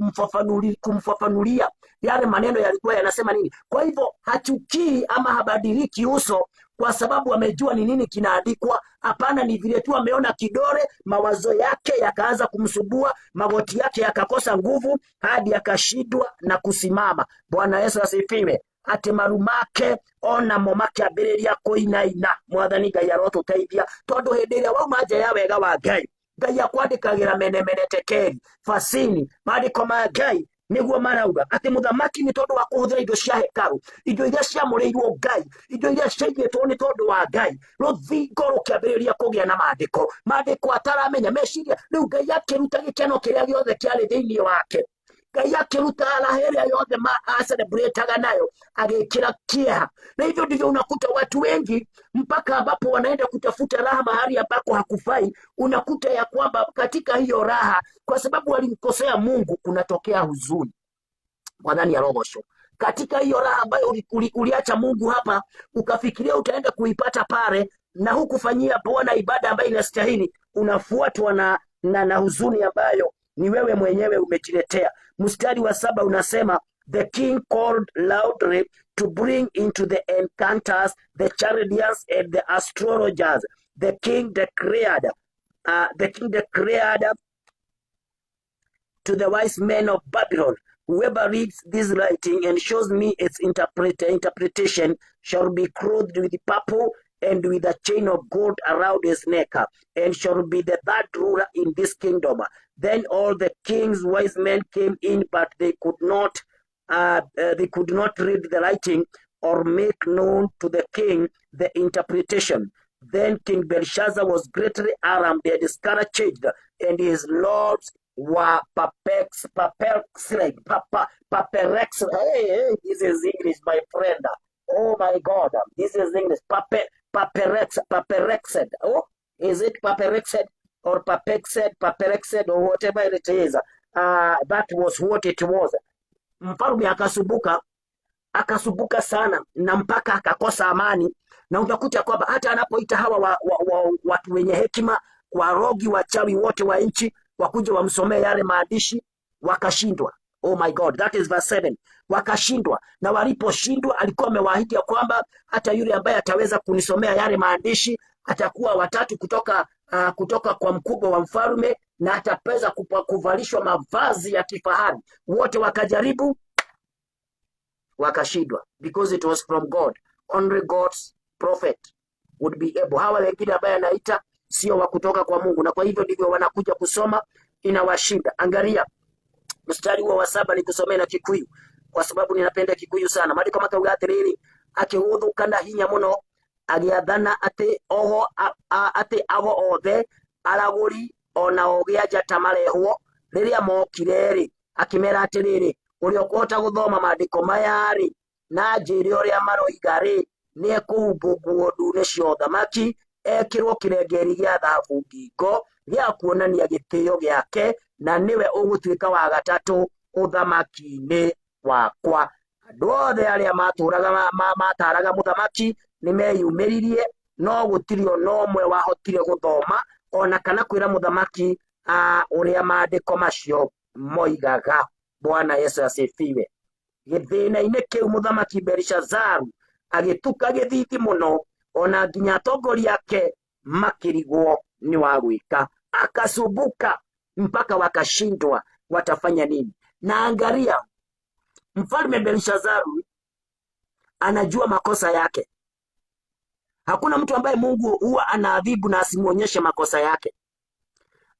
kumfafanulia yale maneno yalikuwa yanasema nini. Kwa hivyo hachukii ama habadiliki uso kwa sababu amejua ni nini kinaandikwa. Hapana, ni vile tu ameona kidole, mawazo yake yakaanza kumsubua, magoti yake yakakosa nguvu hadi akashindwa na kusimama. Bwana Yesu asifiwe. Ati marumake ona momake ambiriria kuinaina. Mwathani Ngai arotuteithia, tondu hindi iria wauma nja ya wega wa Ngai Ngai akwandikagira mene tekeri fasini maandiko ma Ngai niguo marauga ati muthamaki ni tondu wa kuhuthira indo cia hekaru, indo iria ciamureirwo Ngai, indo iria ciaigitwo ni tondu wa Ngai, ruthingo rukiambiriria kugia na maandiko ataramenya meciria. Riu Ngai akiruta gikeno kiria giothe kiari thiini wake, Ngai akiruta raha iria yothe celebrataga nayo, agikira kieha. Na hivyo ndivyo unakuta watu wengi mpaka ambapo wanaenda kutafuta raha mahali ambako hakufai, unakuta ya kwamba katika hiyo raha, kwa sababu walimkosea Mungu, kunatokea huzuni. Mwadhani ya rogosho katika hiyo raha ambayo uliacha Mungu hapa, ukafikiria utaenda kuipata pale, na hukufanyia Bwana ibada ambayo inastahili, unafuatwa na huzuni ambayo ni wewe mwenyewe umejiletea. Mstari wa 7 unasema, the king called loudly to bring into the enchanters, the chaldeans and the astrologers. The king declared to the wise men of Babylon, whoever reads this writing and shows me its interpretation shall be clothed with purple and with a chain of gold around his neck, and shall be the third ruler in this kingdom. Then all the king's wise men came in, but they could not read the writing or make known to the king the interpretation. Then King Belshazzar was greatly alarmed and discouraged, and his lords were perplexed. Hey, this is English, my friend. Oh my God, this is English. Perplexed. Oh, is it perplexed or perplexed or whatever it is? That was what it was. Mfalme akasubuka sana, na mpaka akakosa amani. Na utakuta kwamba hata anapoita hawa watu wenye hekima, warogi, wachawi wote wa nchi wakuja wamsomee yale maandishi, wakashindwa. Oh my God, that is verse 7. Wakashindwa, na waliposhindwa alikuwa amewaahidi kwamba hata yule ambaye ataweza kunisomea yale maandishi atakuwa watatu kutoka kwa mkubwa wa mfalme, na atapeza kuvalishwa mavazi ya kifahari. Wote wakajaribu, wakashindwa, because it was from God. Only God's prophet would be able. Hawa wengine ambaye anaita sio wa kutoka kwa Mungu, na kwa hivyo ndivyo wanakuja kusoma, inawashinda. Angalia mstari wa 7, nikusomea na Kikuyu kwa sababu ninapenda Kikuyu sana. Maandiko makauga atiriri, akihuthuka hinya muno, agiathana ati ago othe araguri ona ogiaja tamarehwo riria mokire ri, akimera atiriri, uri okuhota guthoma maandiko maya ri na njiri uria maroiga ri, ni ekuhumbwo ndune cia uthamaki, ekirwo kirengeri gia thahabu ngingo gia kuonania gitio giake, na niwe ugutuika wa gatatu uthamaki-ini wakwa. Andu othe aria mataraga muthamaki ni meyumiririe, no gutiri ona umwe wahotire guthoma ona kana kwira muthamaki uria maandiko macio moigaga. Bwana Yesu asifiwe. Githina-ini kiu muthamaki Belishazaru agituka githithi muno, ona nginya atongoria ake makirigwo ni wa gwika, akasubuka mpaka wakashindwa watafanya nini. Na angalia, mfalme Belishazaru anajua makosa yake. Hakuna mtu ambaye Mungu huwa anaadhibu na asimuonyeshe makosa yake.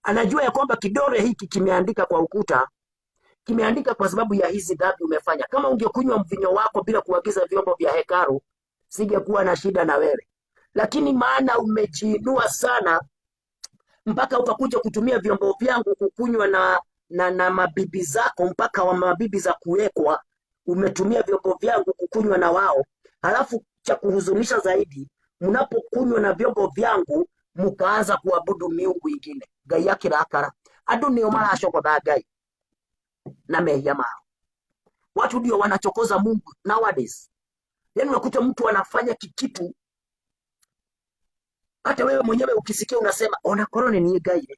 Anajua ya kwamba kidole hiki kimeandika kwa ukuta, kimeandika kwa sababu ya hizi dhambi umefanya. Kama ungekunywa mvinyo wako bila kuagiza vyombo vya hekalu, singekuwa na shida na wewe. Lakini maana umejiinua sana mpaka ukakuja kutumia vyombo vyangu kukunywa na mabibi zako, mpaka wa mabibi za kuwekwa, umetumia vyombo vyangu kukunywa na wao. Halafu cha kuhuzunisha zaidi, mnapokunywa na vyombo vyangu mkaanza kuabudu miungu ingine. Ngai akirakara, andu nio maracokotha Ngai na mehia mao. Watu ndio wanachokoza Mungu nowadays. Yaani unakuta mtu anafanya kitu, hata wewe mwenyewe ukisikia unasema ona korone ni Ngai.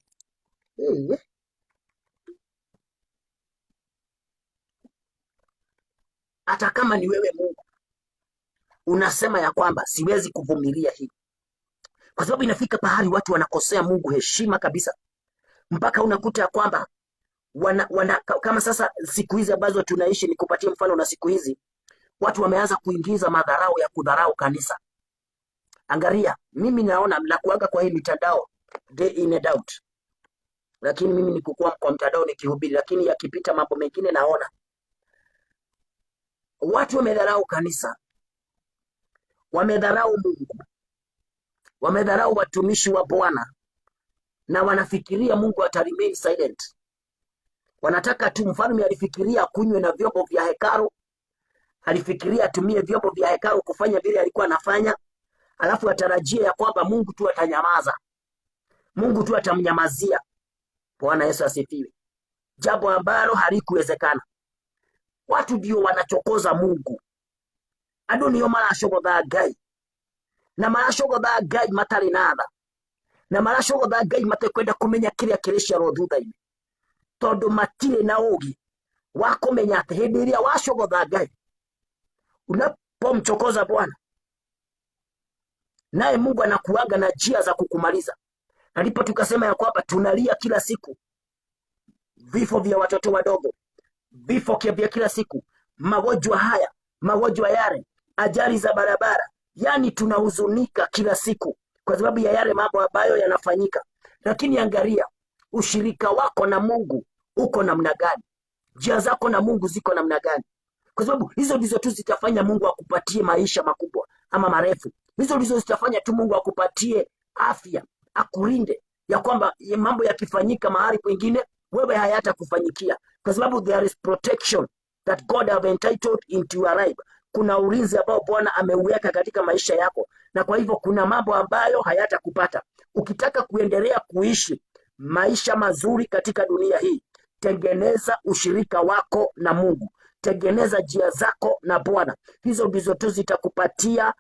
Hata kama ni wewe Mungu, unasema ya kwamba siwezi kuvumilia hii, kwa sababu inafika pahali watu wanakosea Mungu heshima kabisa, mpaka unakuta ya kwamba kama sasa siku hizi ambazo tunaishi, nikupatie mfano na siku hizi watu wameanza kuingiza madharau ya kudharau kanisa. Angalia, mimi naona mnakuaga kwa hii mitandao day in and out. lakini mimi nikukuwa kwa mtandao nikihubiri, lakini yakipita mambo mengine naona watu wamedharau kanisa, wamedharau Mungu, wamedharau watumishi wa Bwana, na wanafikiria Mungu ataremain silent. Wanataka tu. Mfalme alifikiria kunywe na vyombo vya hekalu, alifikiria atumie vyombo vya hekalu kufanya vile alikuwa anafanya, alafu atarajia ya kwamba Mungu tu atanyamaza, Mungu tu atamnyamazia. Bwana Yesu asifiwe. Jambo ambalo halikuwezekana. Watu ndio wanachokoza Mungu. Andu niyo maracogotha Ngai, na maracogotha Ngai matari natha, na maracogotha Ngai matekwenda kumenya kiria kiriciarwo thutha-ini, tondu matire na ugi wa kumenya ati hindi iria wacogotha Ngai, unapomchokoza Bwana, naye Mungu anakuaga na njia za kukumaliza. Na ndipo tukasema ya kwamba tunalia kila siku vifo vya watoto wadogo, vifo vya kila siku, magonjwa haya, magonjwa yale, ajali za barabara. Yani tunahuzunika kila siku kwa sababu ya yale mambo ambayo yanafanyika. Lakini angalia ushirika wako na Mungu uko namna gani? Njia zako na Mungu ziko namna gani? Kwa sababu hizo ndizo tu zitafanya Mungu akupatie maisha makubwa ama marefu. Hizo ndizo zitafanya tu Mungu akupatie afya, akulinde, ya kwamba mambo yakifanyika mahali kwingine wewe hayatakufanyikia, kwa sababu there is protection that God have entitled into your life. Kuna ulinzi ambao Bwana ameuweka katika maisha yako, na kwa hivyo kuna mambo ambayo hayatakupata. Ukitaka kuendelea kuishi maisha mazuri katika dunia hii, tengeneza ushirika wako na Mungu, tengeneza njia zako na Bwana. Hizo ndizo tu zitakupatia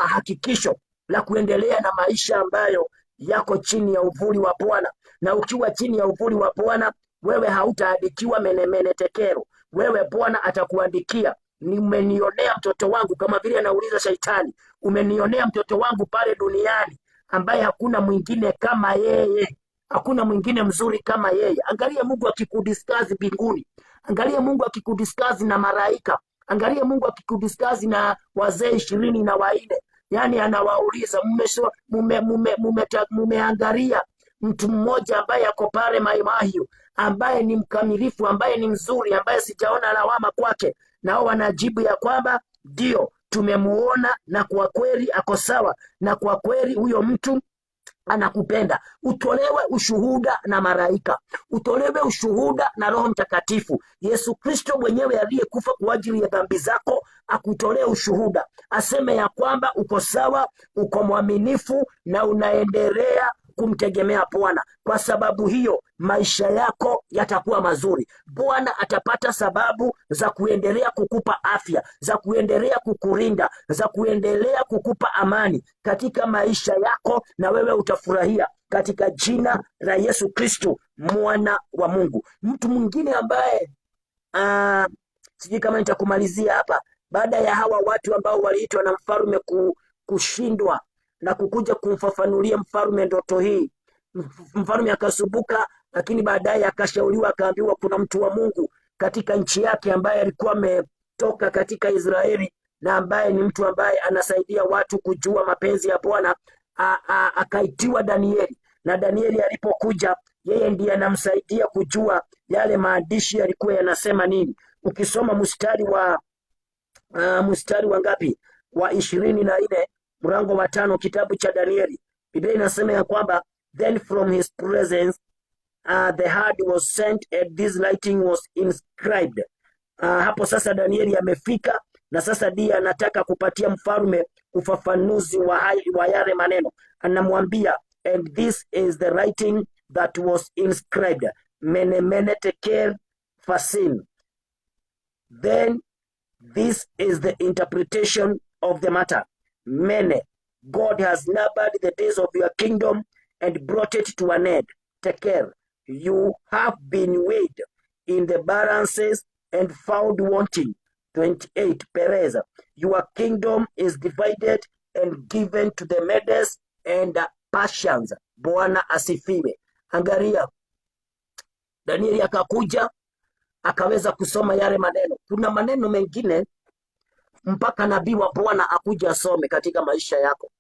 hakikisho la kuendelea na maisha ambayo yako chini ya uvuli wa Bwana. Na ukiwa chini ya uvuli wa Bwana, wewe hautaandikiwa menemene tekero. Wewe Bwana atakuandikia, nimenionea mtoto wangu, kama vile anauliza Shetani, umenionea mtoto wangu pale duniani ambaye hakuna mwingine kama yeye, hakuna mwingine mzuri kama yeye. Angalia Mungu akikudiscuss mbinguni, angalia Mungu akikudiscuss na malaika, angalia Mungu akikudiscuss na wazee 24. Yani anawauliza, mumeangalia mtu mmoja ambaye ako pale Maimahiu, ambaye ni mkamilifu, ambaye ni mzuri, ambaye sijaona lawama kwake? Nao wanajibu ya kwamba ndio, tumemuona, na kwa kweli ako sawa, na kwa kweli huyo mtu anakupenda. Utolewe ushuhuda na malaika, utolewe ushuhuda na Roho Mtakatifu. Yesu Kristo mwenyewe aliyekufa kwa ajili ya dhambi zako akutolee ushuhuda, aseme ya kwamba uko sawa, uko mwaminifu na unaendelea kumtegemea Bwana. Kwa sababu hiyo maisha yako yatakuwa mazuri. Bwana atapata sababu za kuendelea kukupa afya, za kuendelea kukulinda, za kuendelea kukupa amani katika maisha yako, na wewe utafurahia katika jina la Yesu Kristo, mwana wa Mungu. Mtu mwingine ambaye sijui kama nitakumalizia hapa, baada ya hawa watu ambao waliitwa na mfalme kushindwa na kukuja kumfafanulia mfalme ndoto hii, mfalme akasumbuka, lakini baadaye akashauriwa, akaambiwa kuna mtu wa Mungu katika nchi yake ambaye alikuwa ametoka katika Israeli, na ambaye ni mtu ambaye anasaidia watu kujua mapenzi ya Bwana. Akaitiwa Danieli, na Danieli alipokuja, yeye ndiye anamsaidia kujua yale maandishi yalikuwa yanasema nini. Ukisoma mstari wa ngapi? Wa 24 mlango wa 5 kitabu cha Danieli, Biblia inasema ya kwamba then from his presence the word was sent and this writing was inscribed. Hapo sasa Danieli amefika, na sasa ndiye anataka kupatia mfalme ufafanuzi wa yale maneno. Anamwambia, and this is the writing that was inscribed, mene tekel fasin. Then this is the interpretation of the matter. Mene, God has numbered the days of your kingdom and brought it to an end. Tekel, you have been weighed in the balances and found wanting. 28, Perez, your kingdom is divided and given to the Medes and Persians. Bwana asifiwe. Angalia, Danieli akakuja akaweza kusoma yale maneno. Kuna maneno mengine mpaka nabii wa Bwana akuja asome katika maisha yako.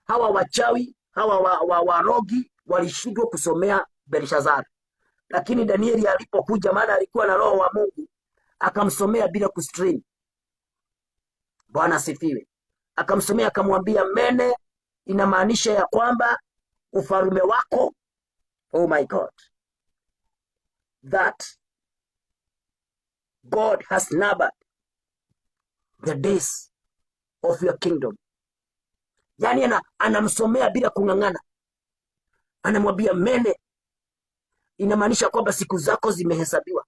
Hawa wachawi, hawa warogi walishindwa kusomea Belshazzar. Lakini Danieli alipokuja, maana alikuwa na roho wa Mungu, akamsomea bila kustrain. Bwana asifiwe. Akamsomea akamwambia, mene inamaanisha ya kwamba ufalme wako, oh my God, that God has numbered the days of your kingdom. Yani anamsomea bila kung'ang'ana, anamwambia mene inamaanisha kwamba siku zako zimehesabiwa.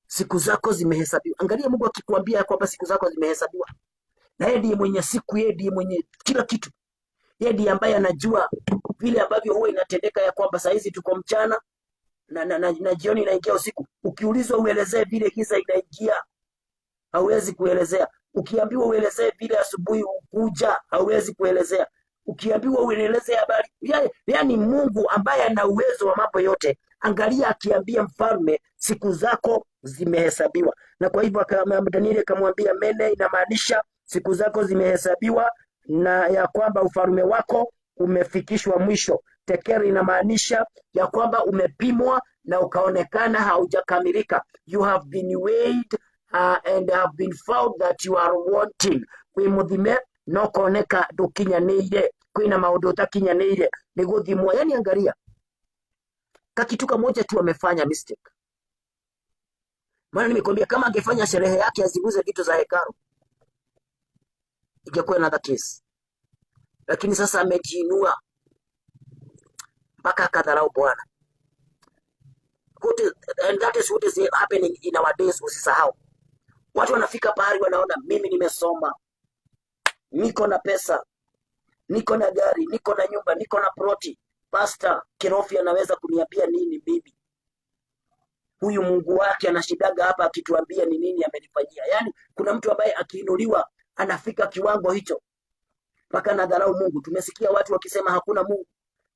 Siku zako zimehesabiwa. Angalia Mungu akikuambia kwamba siku zako zimehesabiwa. Na yeye ndiye mwenye siku, yeye ndiye mwenye kila kitu. Yeye ndiye ambaye anajua vile ambavyo huwa inatendeka, ya kwamba saa hizi tuko mchana na jioni inaingia usiku. Ukiulizwa uelezee vile giza inaingia, hauwezi kuelezea. Ukiambiwa uelezee vile asubuhi ukuja, hauwezi kuelezea. Ukiambiwa uelezee habari, yaani Mungu ambaye ana uwezo wa mambo yote, angalia akiambia mfalme siku zako zimehesabiwa. Na kwa hivyo Danieli akamwambia, mene inamaanisha siku zako zimehesabiwa na ya kwamba ufalme wako umefikishwa mwisho. Tekeri inamaanisha ya kwamba umepimwa na ukaonekana haujakamilika. You have been weighed and have been found that you are wanting. Kwimuthime no koneka ndukinyanĩire, kwina maundu utakinyanĩire ni guthimwo. Yani angalia kakitu kamoja tu amefanya mistake. Maana nimekwambia kama angefanya sherehe yake aziguze vitu za hekalu, ingekuwa another case. Lakini sasa amejiinua mpaka akadharau Bwana. And that is what is happening in our days. Usisahau, watu wanafika pahali wanaona, mimi nimesoma, niko na pesa, niko na gari, niko na nyumba, niko na ploti. Pastor Kirofi anaweza kuniambia nini bibi? Huyu Mungu wake anashidaga hapa akituambia ni nini amenifanyia. Yani kuna mtu ambaye akiinuliwa anafika kiwango hicho mpaka nadharau Mungu. Tumesikia watu wakisema hakuna Mungu.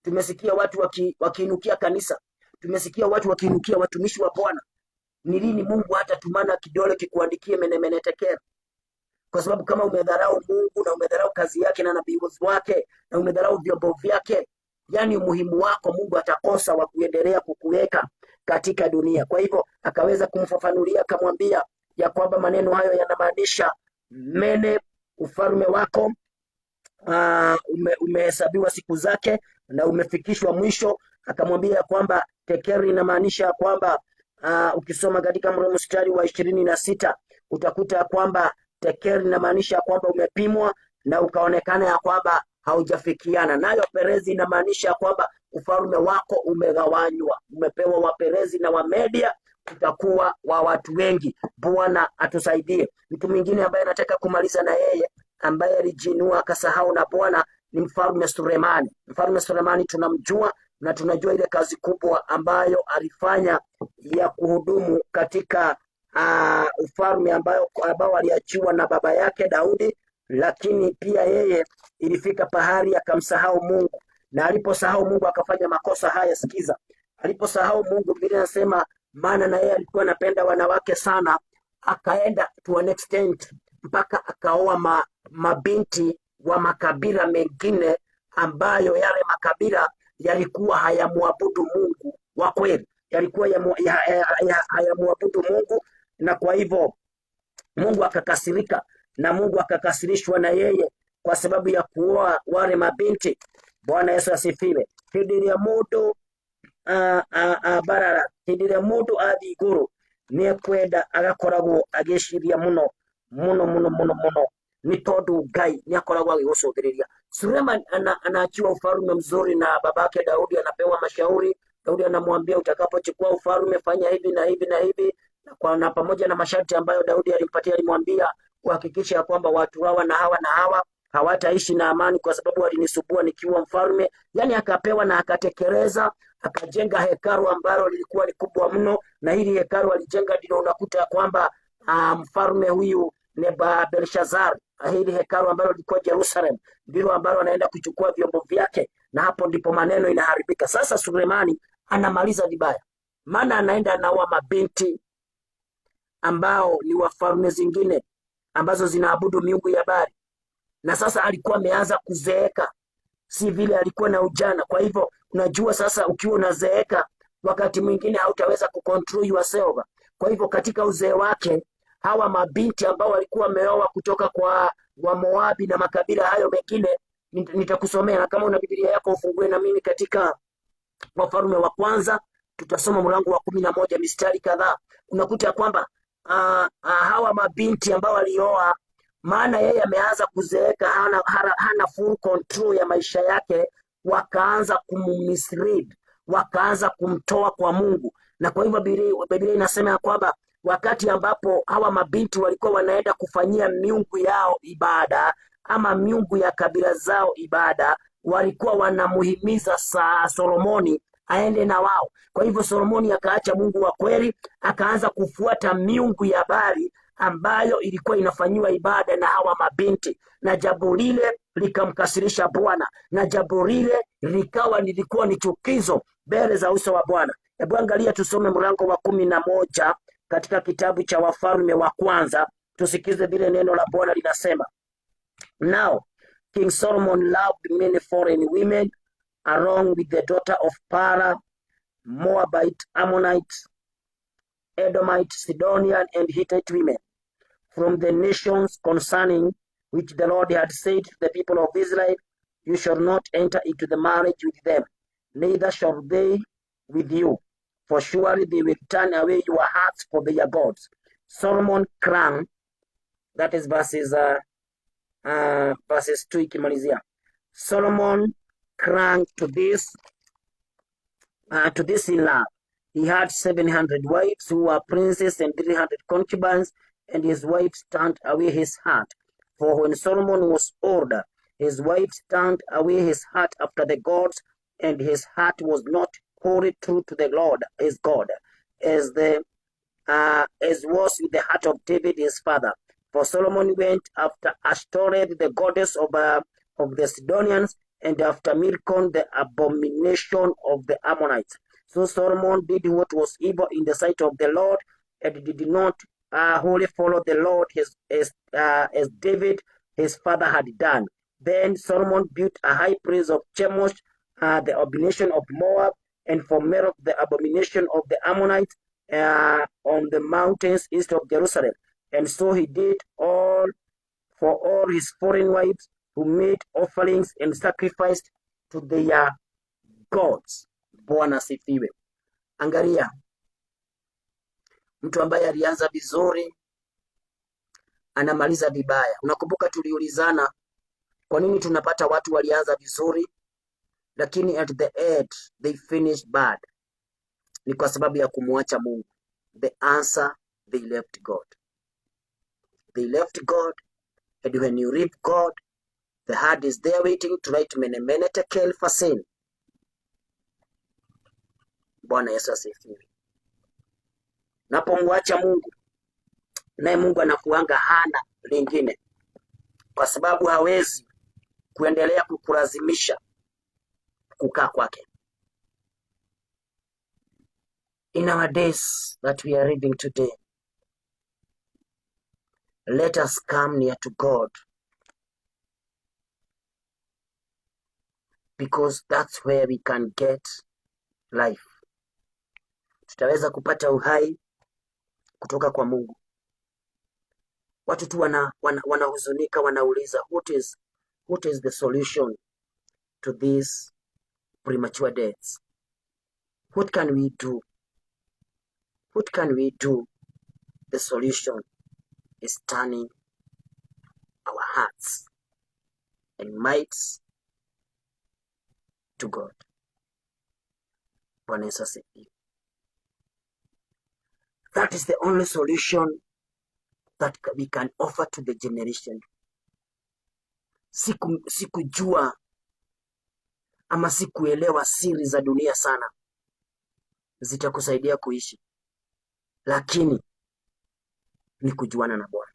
Tumesikia watu wakiinukia kanisa. Tumesikia watu wakiinukia watumishi wa Bwana. Ni lini Mungu hata tumana kidole kikuandikie mene tekera? Kwa sababu kama umedharau Mungu na umedharau kazi yake na nabii wake na umedharau vyombo vyake, yani umuhimu wako Mungu atakosa wa kuendelea kukuweka katika dunia. Kwa hivyo akaweza kumfafanulia, akamwambia ya kwamba maneno hayo yanamaanisha mene ufalme wako umehesabiwa siku zake na umefikishwa mwisho. Akamwambia kwamba tekeri inamaanisha kwamba ukisoma katika mstari wa 26 utakuta kwamba tekeri inamaanisha kwamba umepimwa na ukaonekana ya kwamba haujafikiana. Nayo perezi inamaanisha kwamba ufalme wako umegawanywa, umepewa waperezi na wamedia, utakuwa wa watu wengi. Bwana atusaidie. Mtu mwingine ambaye anataka kumaliza na yeye, ambaye alijinua akasahau na Bwana, ni mfalme Sulemani. Mfalme Sulemani tunamjua na tunajua ile kazi kubwa ambayo alifanya ya kuhudumu katika ufalme ambao aliachiwa na baba yake Daudi. Lakini pia yeye ilifika pahali akamsahau Mungu, na aliposahau Mungu akafanya makosa haya. Sikiza, aliposahau Mungu, Biblia inasema maana na yeye alikuwa anapenda wanawake sana, akaenda to an extent mpaka akaoa mabinti wa makabila mengine, ambayo yale makabila yalikuwa hayamwabudu Mungu wa kweli, yalikuwa hayamwabudu Mungu. Na kwa hivyo Mungu akakasirika, na Mungu akakasirishwa na yeye kwa sababu ya kuoa wale mabinti. Bwana Yesu asifiwe. Hĩndĩ ĩrĩa mũndũ barara, hĩndĩ ĩrĩa mũndũ athiĩ igũrũ nĩekwenda agakoragwo agĩciria mũno ni tondũ Ngai nĩakoragwo agĩgũcũthĩrĩria. Suleiman anaachiwa ufalme mzuri na babake Daudi anapewa mashauri. Daudi anamwambia utakapochukua ufalme fanya hivi na hivi na hivi, na pamoja na masharti ambayo Daudi alimpatia, alimwambia kuhakikisha kwamba watu hawa na hawa hawataishi na amani kwa sababu walinisumbua nikiwa mfalme. Yani akapewa na akatekeleza, akajenga hekalu ambalo lilikuwa ni kubwa mno, na hili hekalu alijenga ndilo unakuta kwamba mfalme huyu Belshazzar, hili hekalu ambalo lilikuwa Jerusalem ndilo ambalo anaenda kuchukua vyombo vyake, na hapo ndipo maneno inaharibika. Sasa Sulemani anamaliza vibaya, maana anaenda anaoa mabinti ambao ni wafalme zingine ambazo zinaabudu miungu ya Baali, na sasa alikuwa ameanza kuzeeka, si vile alikuwa na ujana. Kwa hivyo Unajua sasa ukiwa unazeeka, wakati mwingine hautaweza kucontrol yourself. Kwa hivyo katika uzee wake, hawa mabinti ambao walikuwa wameoa kutoka kwa wa Moabi na makabila hayo mengine, nitakusomea, na kama una Biblia yako ufungue na mimi katika Wafalme wa Kwanza, tutasoma mlango wa 11 mistari kadhaa. Unakuta kwamba hawa mabinti ambao walioa, maana yeye ameanza kuzeeka, hana full control ya maisha yake, wakaanza kummislead, wakaanza kumtoa kwa Mungu. Na kwa hivyo Biblia inasema ya kwamba wakati ambapo hawa mabinti walikuwa wanaenda kufanyia miungu yao ibada, ama miungu ya kabila zao ibada, walikuwa wanamuhimiza Solomoni aende na wao. Kwa hivyo Solomoni akaacha Mungu wa kweli, akaanza kufuata miungu ya Baali ambayo ilikuwa inafanyiwa ibada na hawa mabinti, na jambo lile likamkasirisha Bwana, na jambo lile lilikuwa ni chukizo mbele za uso wa Bwana. Hebu angalia, tusome mlango wa 11 katika kitabu cha Wafalme wa Kwanza, tusikize vile neno la Bwana linasema. Now King Solomon loved many foreign women, along with the daughter of Para, Moabite, Ammonite, Edomite, Sidonian, and Hittite women, from the nations concerning which the Lord had said to the people of Israel, you shall not enter into the marriage with them, neither shall they with you, for surely they will turn away your hearts for their gods. Solomon clung, that is verses 2 ikimalizia. Solomon clung to this in love. He had 700 wives who were princes and 300 concubines, and his wives turned away his heart. For when Solomon was older, his wives turned away his heart after the gods, and his heart was not wholly true to the Lord his God, as was with the heart of David his father. For Solomon went after Ashtoreth, the goddess of the Sidonians, and after Milcom, the abomination of the Ammonites. So Solomon did what was evil in the sight of the Lord, and did not wholly follow the Lord as David his father had done. Then Solomon built a high place of Chemosh, the abomination of Moab, and for Meroch, the abomination of the Ammonites, on the mountains east of Jerusalem. And so he did all for all his foreign wives who made offerings and sacrificed to their gods. Bwana sifiwe. Angalia, mtu ambaye alianza vizuri anamaliza vibaya. Unakumbuka tuliulizana kwa nini tunapata watu walianza vizuri lakini at the end they finished bad? Ni kwa sababu ya kumwacha Mungu. The answer, they left God. They left God, and when you leave God, the heart is there waiting to write mene tekel for sin. Bwana Yesu asifiwe. Napomwacha Mungu, naye Mungu anakuanga hana lingine, kwa sababu hawezi kuendelea kukulazimisha kukaa kwake. In our days that we are living today, let us come near to God, because that's where we can get life. Tutaweza kupata uhai kutoka kwa Mungu. Watu tu wanahuzunika, wanauliza what is the solution to these premature deaths? What can we do? What can we do? The solution is turning our hearts and minds to God. Bwana Yesu asifiwe. That is the only solution that we can offer to the generation. Sikujua ama sikuelewa siri za dunia sana zitakusaidia kuishi, lakini ni kujuana na Bwana.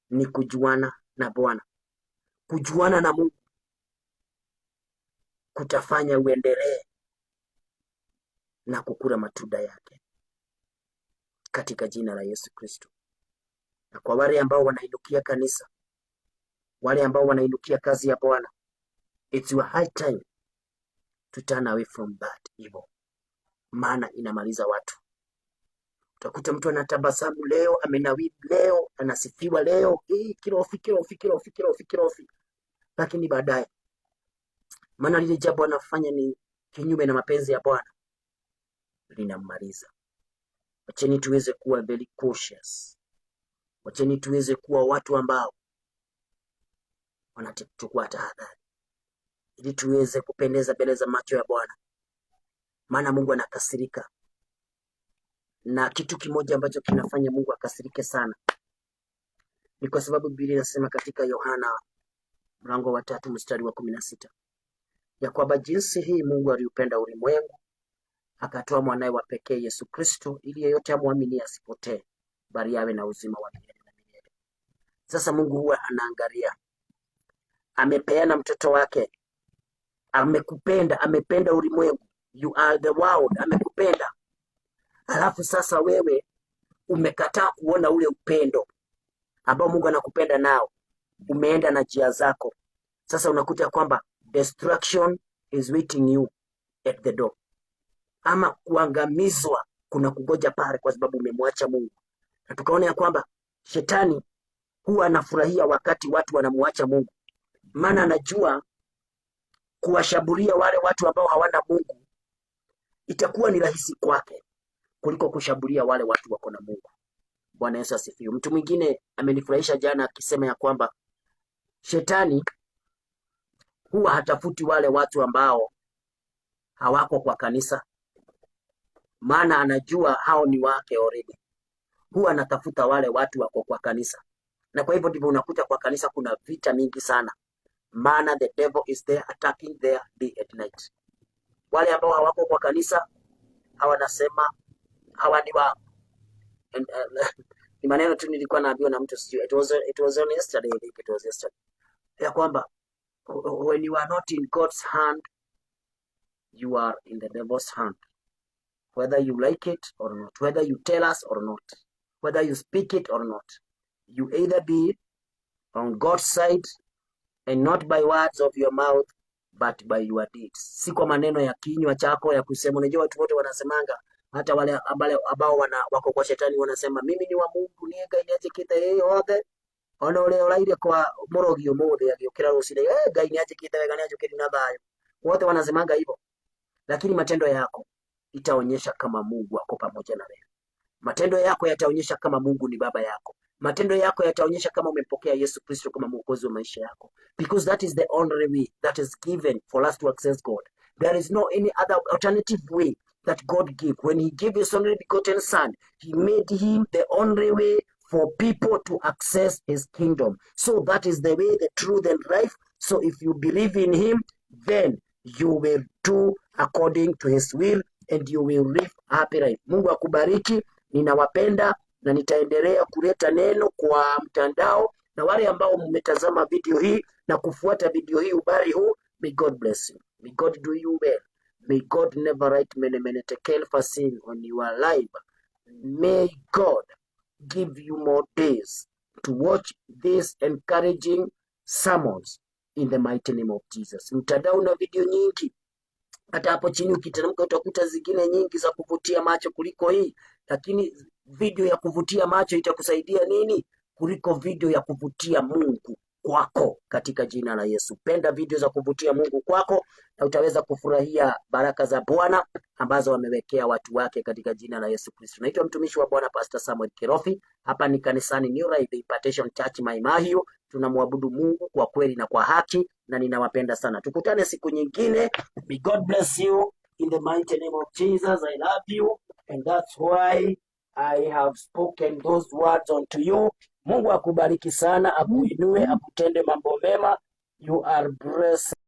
Ni kujuana na Bwana. Kujuana na Mungu kutafanya uendelee na kukula matunda yake katika jina la Yesu Kristo. Na kwa wale ambao wanainukia kanisa, wale ambao wanainukia kazi ya Bwana, it's your high time to turn away from that evil, maana inamaliza watu. Utakuta mtu anatabasamu leo, amenawiri leo, anasifiwa leo, kirofi, lakini baadaye, maana lile jambo anafanya ni kinyume na mapenzi ya Bwana, linamaliza. Wacheni tuweze kuwa very cautious. Wacheni tuweze kuwa watu ambao wanachukua tahadhari, ili tuweze kupendeza mbele za macho ya Bwana, maana Mungu anakasirika. Na kitu kimoja ambacho kinafanya Mungu akasirike sana ni kwa sababu Biblia inasema katika Yohana mlango wa 3 mstari wa 16 ya kwamba jinsi hii Mungu aliupenda ulimwengu akatoa mwanae wa pekee Yesu Kristo, ili yeyote amwamini asipotee bali awe na uzima wa milele na milele. Sasa Mungu huwa anaangalia, amepeana mtoto wake, amekupenda, amependa ulimwengu, you are the world, amekupenda. Alafu sasa wewe umekataa kuona ule upendo ambao Mungu anakupenda nao, umeenda na njia zako. Sasa unakuta kwamba destruction is waiting you at the door, ama kuangamizwa kuna kugoja pale, kwa sababu umemwacha Mungu. Na tukaona ya kwamba shetani huwa anafurahia wakati watu wanamwacha Mungu, maana anajua kuwashambulia wale watu ambao hawana Mungu itakuwa ni rahisi kwake kuliko kushambulia wale watu wako na Mungu. Bwana Yesu asifiwe. Mtu mwingine amenifurahisha jana akisema ya kwamba shetani huwa hatafuti wale watu ambao hawako kwa kanisa, maana anajua hao ni wake already. Huwa anatafuta wale watu wako kwa kanisa. Na kwa hivyo ndivyo unakuta kwa kanisa kuna vita mingi sana, maana the devil is there attacking there day and night. Wale ambao hawako kwa kanisa hawanasema hawa ni wa ni maneno tu nilikuwa naambiwa na mtu sijui, it was on yesterday, I think it was yesterday, ya kwamba when you are not in God's hand, you are in the devil's hand, whether you like it or not, whether you tell us or not, whether you speak it or not, you either be on God's side and not by words of your mouth but by your deeds. Si kwa maneno ya kinywa chako ya kusema. Unajua watu wote wanasemanga, hata wale ambao wako kwa shetani wanasema mimi ni wa Mungu, ni Ngai niaje kita yeye othe ona ule olaire kwa morogi omothe agiokira rucire Ngai niaje kita wega niaje kiri na thayo. Wote wanasemanga hivyo, lakini matendo yako itaonyesha kama Mungu ako pamoja na wewe. Matendo yako yataonyesha kama Mungu ni baba yako. Matendo yako yataonyesha kama umempokea Yesu Kristo kama mwokozi wa maisha yako, because that is the only way that is given for us to access God. There is no any other alternative way that God gave. When he gave his only begotten son, he made him the only way for people to access his kingdom. So that is the way, the truth and life. So if you believe in him, then you will do according to his will and you will live happy life. Mungu akubariki. Ninawapenda na nitaendelea kuleta neno kwa mtandao, na wale ambao mmetazama video hii na kufuata video hii ubari huu, may God bless you. May God do you well. May God never write many tekel for sin on your life. May God give you more days to watch these encouraging sermons in the mighty name of Jesus. Mtandao na video nyingi, hata hapo chini ukiteremka utakuta zingine nyingi za kuvutia macho kuliko hii, lakini video ya kuvutia macho itakusaidia nini kuliko video ya kuvutia Mungu kwako katika jina la Yesu. Penda video za kuvutia Mungu kwako na utaweza kufurahia baraka za Bwana ambazo wamewekea watu wake katika jina la Yesu Kristo. Naitwa mtumishi wa Bwana Pastor Samuel Kirofi. Hapa ni kanisani New Life Impartation Church Mai Mahiu. Tunamwabudu Mungu kwa kweli na kwa haki, na ninawapenda sana. Tukutane siku nyingine. May God bless you in the mighty name of Jesus. I love you and that's why I have spoken those words unto you. Mungu akubariki sana, akuinue, akutende mambo mema. You are blessed.